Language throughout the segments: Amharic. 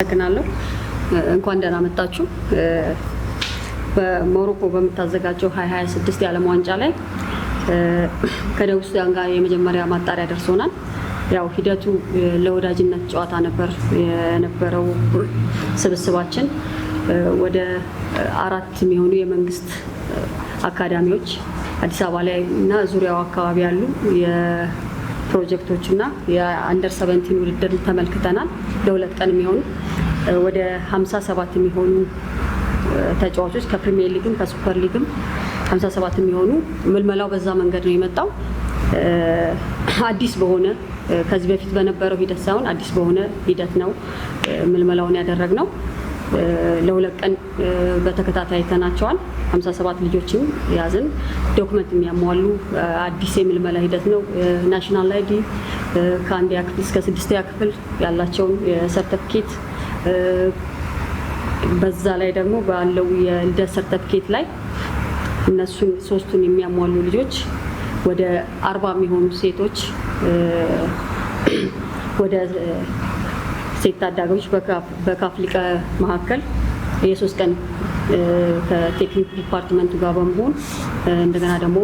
አመሰግናለሁ። እንኳን ደህና መጣችሁ። በሞሮኮ በመታዘጋጀው 2026 የዓለም ዋንጫ ላይ ከደቡብ ሱዳን ጋር የመጀመሪያ ማጣሪያ ደርሶናል። ያው ሂደቱ ለወዳጅነት ጨዋታ ነበር የነበረው። ስብስባችን ወደ 4 የሚሆኑ የመንግስት አካዳሚዎች አዲስ አበባ ላይ እና ዙሪያው አካባቢ ያሉ የፕሮጀክቶችና የአንደር 17 ውድድር ተመልክተናል። ለሁለት ቀን የሚሆኑ ወደ 57 የሚሆኑ ተጫዋቾች ከፕሪሚየር ሊግም ከሱፐር ሊግም 57 የሚሆኑ ምልመላው በዛ መንገድ ነው የመጣው። አዲስ በሆነ ከዚህ በፊት በነበረው ሂደት ሳይሆን አዲስ በሆነ ሂደት ነው ምልመላውን ያደረግነው። ለሁለት ቀን በተከታታይ ተናቸዋል። 57 ልጆችን ያዝን። ዶክመንት የሚያሟሉ አዲስ የምልመላ ሂደት ነው። ናሽናል አይዲ ከአንደኛ ክፍል እስከ 6ኛ ክፍል ያላቸውን የሰርተፊኬት በዛ ላይ ደግሞ ባለው የልደት ሰርተፊኬት ላይ እነሱን ሶስቱን የሚያሟሉ ልጆች ወደ 40 የሚሆኑ ሴቶች ወደ ሴት ታዳጊዎች በካፍ ሊቀ ማዕከል የ3 ቀን ከቴክኒክ ዲፓርትመንቱ ጋር በመሆን እንደገና ደግሞ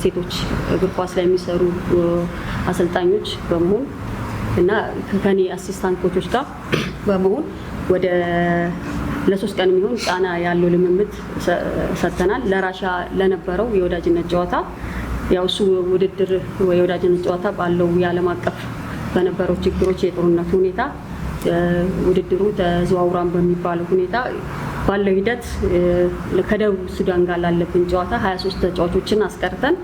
ሴቶች እግር ኳስ ላይ የሚሰሩ አሰልጣኞች በመሆን እና ከኔ አሲስታንት ኮቾች ጋር በመሆን ወደ ለ3 ቀን የሚሆን ጫና ያለው ልምምድ ሰጥተናል። ለራሻ ለነበረው የወዳጅነት ጨዋታ ያው እሱ ውድድር የወዳጅነት ጨዋታ ባለው የዓለም አቀፍ በነበረው ችግሮች የጦርነት ሁኔታ ውድድሩ ተዘዋውራን በሚባለው ሁኔታ ባለው ሂደት ከደቡብ ሱዳን ጋር ላለብን ጨዋታ 23 ተጫዋቾችን አስቀርተን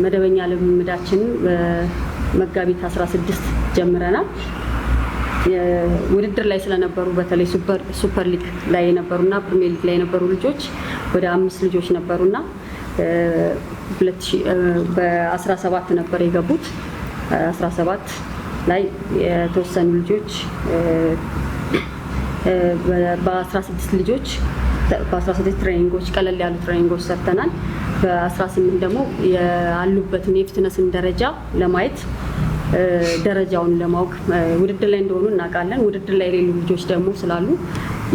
መደበኛ ልምምዳችንን በመጋቢት 16 ጀምረናል። ውድድር ላይ ስለነበሩ በተለይ ሱፐር ሊግ ላይ የነበሩና ፕሪሚየር ሊግ ላይ የነበሩ ልጆች ወደ 5 ልጆች ነበሩና በ17 ነበር የገቡት። 17 ላይ የተወሰኑ ልጆች በ16 ልጆች በ16 ትሬኒንጎች ቀለል ያሉ ትሬኒንጎች ሰርተናል። በ18 ደግሞ ያሉበትን የፊትነስን ደረጃ ለማየት ደረጃውን ለማወቅ ውድድር ላይ እንደሆኑ እናውቃለን። ውድድር ላይ የሌሉ ልጆች ደግሞ ስላሉ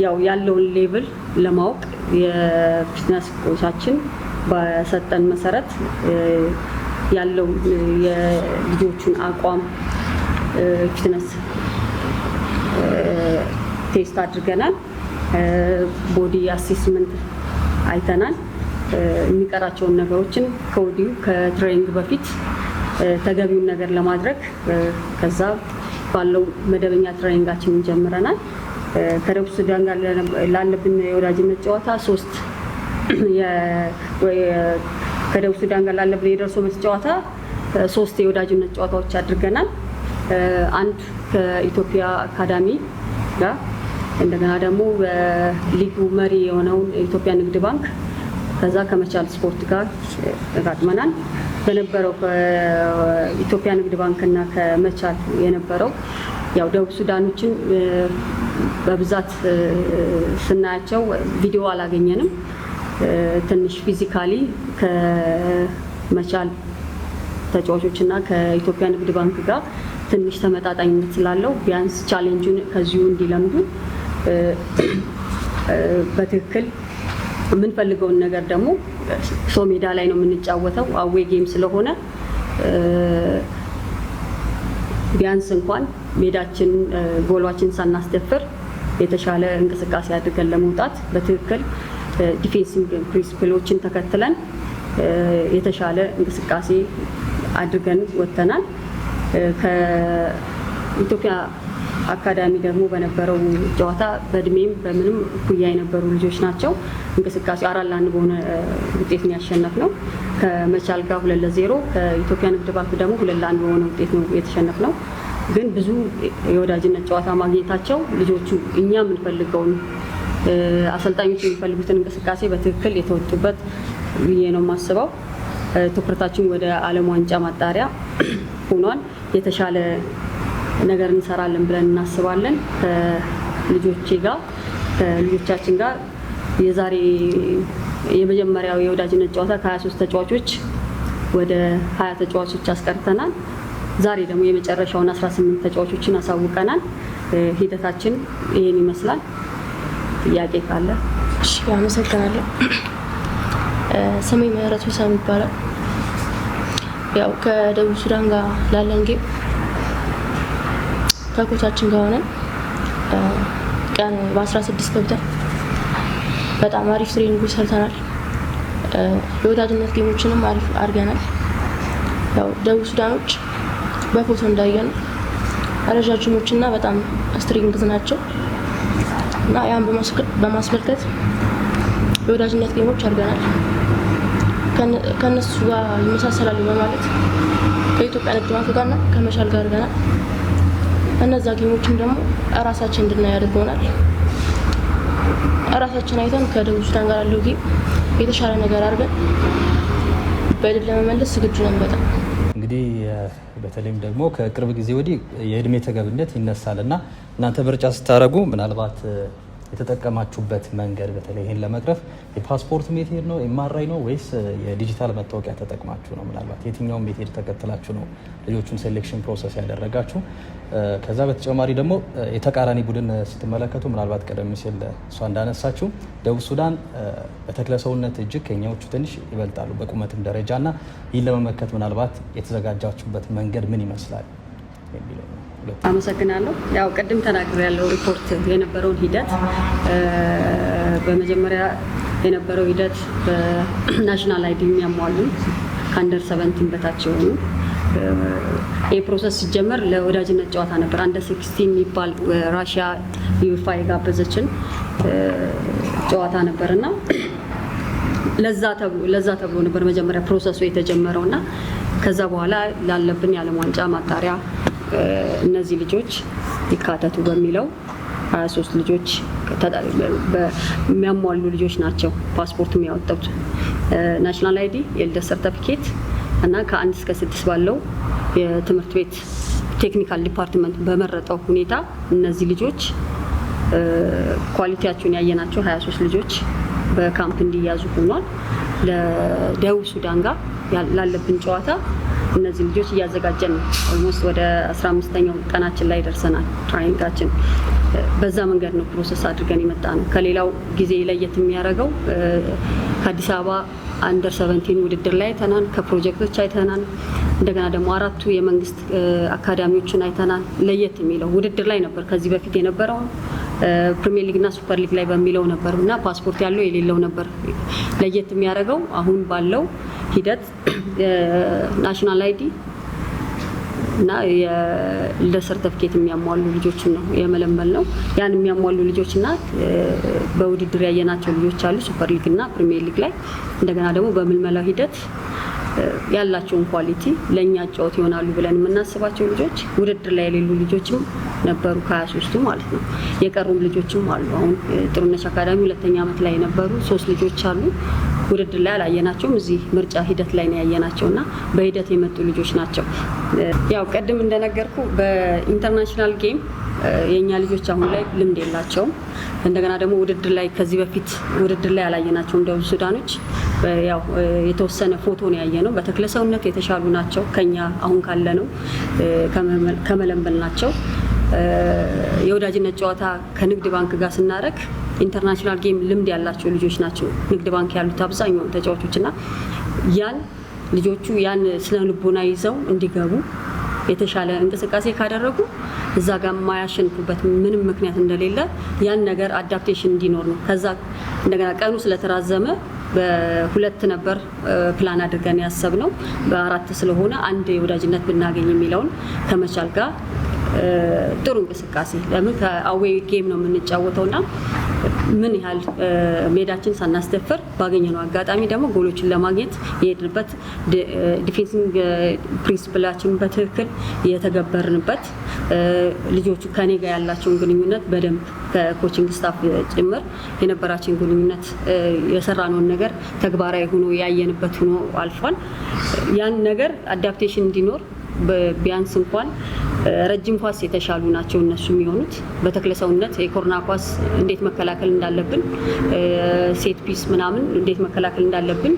ያው ያለውን ሌቭል ለማወቅ የፊትነስ ኮቻችን በሰጠን መሰረት ያለው የልጆቹን አቋም ፊትነስ ቴስት አድርገናል። ቦዲ አሴስመንት አይተናል። የሚቀራቸውን ነገሮችን ከወዲሁ ከትሬኒንግ በፊት ተገቢውን ነገር ለማድረግ ከዛ ባለው መደበኛ ትሬኒንጋችንን ጀምረናል። ከደቡብ ሱዳን ጋር ላለብን የወዳጅነት ጨዋታ ከደቡብ ሱዳን ጋር ላለብን የደርሶ መልስ ጨዋታ 3 የወዳጅነት ጨዋታዎች አድርገናል። አንድ ከኢትዮጵያ አካዳሚ ጋር እንደገና ደግሞ በሊጉ መሪ የሆነውን የኢትዮጵያ ንግድ ባንክ ከዛ ከመቻል ስፖርት ጋር ተጋጥመናል። በነበረው ከኢትዮጵያ ንግድ ባንክ እና ከመቻል የነበረው ያው ደቡብ ሱዳኖችን በብዛት ስናያቸው ቪዲዮ አላገኘንም። ትንሽ ፊዚካሊ ከመቻል ተጫዋቾች እና ከኢትዮጵያ ንግድ ባንክ ጋር ትንሽ ተመጣጣኝነት ስላለው ቢያንስ ቻሌንጁን ከዚሁ እንዲለምዱ በትክክል የምንፈልገውን ነገር ደግሞ ሰው ሜዳ ላይ ነው የምንጫወተው። አዌ ጌም ስለሆነ ቢያንስ እንኳን ሜዳችን ጎሏችን ሳናስደፍር የተሻለ እንቅስቃሴ አድርገን ለመውጣት በትክክል ዲፌንሲቭ ፕሪንሲፕሎችን ተከትለን የተሻለ እንቅስቃሴ አድርገን ወጥተናል። ከኢትዮጵያ አካዳሚ ደግሞ በነበረው ጨዋታ በእድሜም በምንም እኩያ የነበሩ ልጆች ናቸው። እንቅስቃሴው 4-1 በሆነ ውጤት ነው ያሸነፍነው። ከመቻል ጋር 2-0፣ ከኢትዮጵያ ንግድ ባንክ ደግሞ 2-1 በሆነ ውጤት ነው የተሸነፍነው። ግን ብዙ የወዳጅነት ጨዋታ ማግኘታቸው ልጆቹ እኛ የምንፈልገውን አሰልጣኞች የሚፈልጉትን እንቅስቃሴ በትክክል የተወጡበት ብዬ ነው የማስበው። ትኩረታችን ወደ ዓለም ዋንጫ ማጣሪያ ሆኗል። የተሻለ ነገር እንሰራለን ብለን እናስባለን። ከልጆቻችን ጋር የዛሬ የመጀመሪያው የወዳጅነት ጨዋታ ከ23 ተጫዋቾች ወደ 20 ተጫዋቾች አስቀርተናል። ዛሬ ደግሞ የመጨረሻውን 18 ተጫዋቾችን አሳውቀናል። ሂደታችን ይሄን ይመስላል። ጥያቄ ካለ? እሺ አመሰግናለሁ። ስሜ ምህረት ሁሴን ይባላል። ያው ከደቡብ ሱዳን ጋር ላለን ጌም ከኮቻችን ጋር ሆነን ቀን በ16 ገብተን በጣም አሪፍ ትሬኒንግ ሰርተናል። የወዳጅነት ጌሞችንም አሪፍ አድርገናል። ያው ደቡብ ሱዳኖች በፎቶ እንዳየን ረጃጅሞችና በጣም ስትሪንግዝ ናቸው እና ያን በማስመልከት የወዳጅነት ጌሞች አድርገናል። ከነሱ ጋር ይመሳሰላሉ በማለት ከኢትዮጵያ ንግድ ባንክ ጋርና ከመቻል ጋር አድርገናል። እነዛ ጌሞችን ደግሞ ራሳችን እንድናይ አድርገውናል። ራሳችን አይተን ከደቡብ ሱዳን ጋር ያለው ጌም የተሻለ ነገር አድርገን በድል ለመመለስ ዝግጁ ነን። በጣም እንግዲህ በተለይም ደግሞ ከቅርብ ጊዜ ወዲህ የእድሜ ተገብነት ይነሳልና እናንተ ምርጫ ስታደርጉ ምናልባት የተጠቀማችሁበት መንገድ በተለይ ይሄን ለመቅረፍ የፓስፖርት ሜቴድ ነው ኤምአርአይ ነው ወይስ የዲጂታል መታወቂያ ተጠቅማችሁ ነው? ምናልባት የትኛውን ሜቴድ ተከትላችሁ ነው ልጆቹን ሴሌክሽን ፕሮሰስ ያደረጋችሁ? ከዛ በተጨማሪ ደግሞ የተቃራኒ ቡድን ስትመለከቱ ምናልባት ቀደም ሲል እሷ እንዳነሳችሁ ደቡብ ሱዳን በተክለ ሰውነት እጅግ ከኛዎቹ ትንሽ ይበልጣሉ በቁመትም ደረጃና ይህን ለመመከት ምናልባት የተዘጋጃችሁበት መንገድ ምን ይመስላል የሚለው ነው። አመሰግናለሁ። ያው ቅድም ተናግሬ ያለው ሪፖርት የነበረውን ሂደት በመጀመሪያ የነበረው ሂደት በናሽናል አይዲ የሚያሟሉ ከአንደር 17 በታች የሆኑ ይህ ፕሮሰስ ሲጀመር ለወዳጅነት ጨዋታ ነበር። አንደር 16 የሚባል ራሽያ ዩኤፋ የጋበዘችን ጨዋታ ነበርና ለዛ ተብሎ ነበር መጀመሪያ ፕሮሰሱ የተጀመረውና ከዛ በኋላ ላለብን የዓለም ዋንጫ ማጣሪያ እነዚህ ልጆች ይካተቱ በሚለው 23 ልጆች የሚያሟሉ ልጆች ናቸው ፓስፖርት የሚያወጡት። ናሽናል አይዲ፣ የልደት ሰርተፊኬት እና ከ1 እስከ 6 ባለው የትምህርት ቤት ቴክኒካል ዲፓርትመንት በመረጠው ሁኔታ እነዚህ ልጆች ኳሊቲያቸውን ያየናቸው 23 ልጆች በካምፕ እንዲያዙ ሆኗል። ለደቡብ ሱዳን ጋር ላለብን ጨዋታ እነዚህ ልጆች እያዘጋጀን ነው። ኦልሞስት ወደ 15ኛው ቀናችን ላይ ደርሰናል። ትሬኒንጋችን በዛ መንገድ ነው ፕሮሰስ አድርገን የመጣ ነው። ከሌላው ጊዜ ለየት የሚያደርገው ከአዲስ አበባ አንደር 17 ውድድር ላይ አይተናል፣ ከፕሮጀክቶች አይተናል። እንደገና ደግሞ 4ቱ የመንግስት አካዳሚዎችን አይተናል። ለየት የሚለው ውድድር ላይ ነበር ከዚህ በፊት የነበረው ፕሪሚየር ሊግ እና ሱፐር ሊግ ላይ በሚለው ነበር እና ፓስፖርት ያለው የሌለው ነበር። ለየት የሚያደርገው አሁን ባለው ሂደት ናሽናል አይዲ እና የልደት ሰርተፊኬት የሚያሟሉ ልጆችን ነው የመለመል ነው። ያን የሚያሟሉ ልጆችና በውድድር ያየናቸው ልጆች አሉ ሱፐር ሊግ እና ፕሪሚየር ሊግ ላይ። እንደገና ደግሞ በምልመላው ሂደት ያላቸውን ኳሊቲ ለእኛ ጨዋታ ይሆናሉ ብለን የምናስባቸው ልጆች ውድድር ላይ የሌሉ ልጆችም ነበሩ ከ23ቱ ማለት ነው። የቀሩም ልጆችም አሉ። አሁን ጥሩነሽ አካዳሚ 2ኛ ዓመት ላይ የነበሩ 3 ልጆች አሉ። ውድድር ላይ አላየናቸውም። እዚህ ምርጫ ሂደት ላይ ነው ያየናቸውና በሂደት የመጡ ልጆች ናቸው። ያው ቀደም እንደነገርኩ በኢንተርናሽናል ጌም የኛ ልጆች አሁን ላይ ልምድ የላቸውም። እንደገና ደግሞ ውድድር ላይ ከዚህ በፊት ውድድር ላይ አላየናቸውም። ደቡብ ሱዳኖች ያው የተወሰነ ፎቶ ነው ያየነው። በተክለ ሰውነት የተሻሉ ናቸው ከኛ አሁን ካለ ነው ከመለመል ናቸው። የወዳጅነት ጨዋታ ከንግድ ባንክ ጋር ስናደርግ ኢንተርናሽናል ጌም ልምድ ያላቸው ልጆች ናቸው ንግድ ባንክ ያሉት አብዛኛው ተጫዋቾችና ያን ልጆቹ ያን ስነ ልቦና ይዘው እንዲገቡ የተሻለ እንቅስቃሴ ካደረጉ እዛ ጋር የማያሸንፉበት ምንም ምክንያት እንደሌለ ያን ነገር አዳፕቴሽን እንዲኖር ነው። ከዛ እንደገና ቀኑ ስለተራዘመ በ2 ነበር ፕላን አድርገን ያሰብነው፣ በ4 ስለሆነ አንድ የወዳጅነት ብናገኝ የሚለውን ከመቻል ጋር ጥሩ እንቅስቃሴ ለምን ከአዌይ ጌም ነው የምንጫወተውና ምን ያህል ሜዳችን ሳናስደፍር ባገኘነው አጋጣሚ ደግሞ ጎሎችን ለማግኘት የሄድንበት ዲፌንሲንግ ፕሪንሲፕላችን በትክክል የተገበርንበት ልጆቹ ከኔ ጋር ያላቸውን ግንኙነት በደንብ ከኮቺንግ ስታፍ ጭምር የነበራችን ግንኙነት የሰራነውን ነገር ተግባራዊ ሆኖ ያየንበት ሆኖ አልፏል። ያን ነገር አዳፕቴሽን እንዲኖር ቢያንስ እንኳን ረጅም ኳስ የተሻሉ ናቸው እነሱ የሚሆኑት። በተክለ ሰውነት የኮርና ኳስ እንዴት መከላከል እንዳለብን፣ ሴት ፒስ ምናምን እንዴት መከላከል እንዳለብን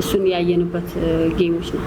እሱን ያየንበት ጌሞች ነው።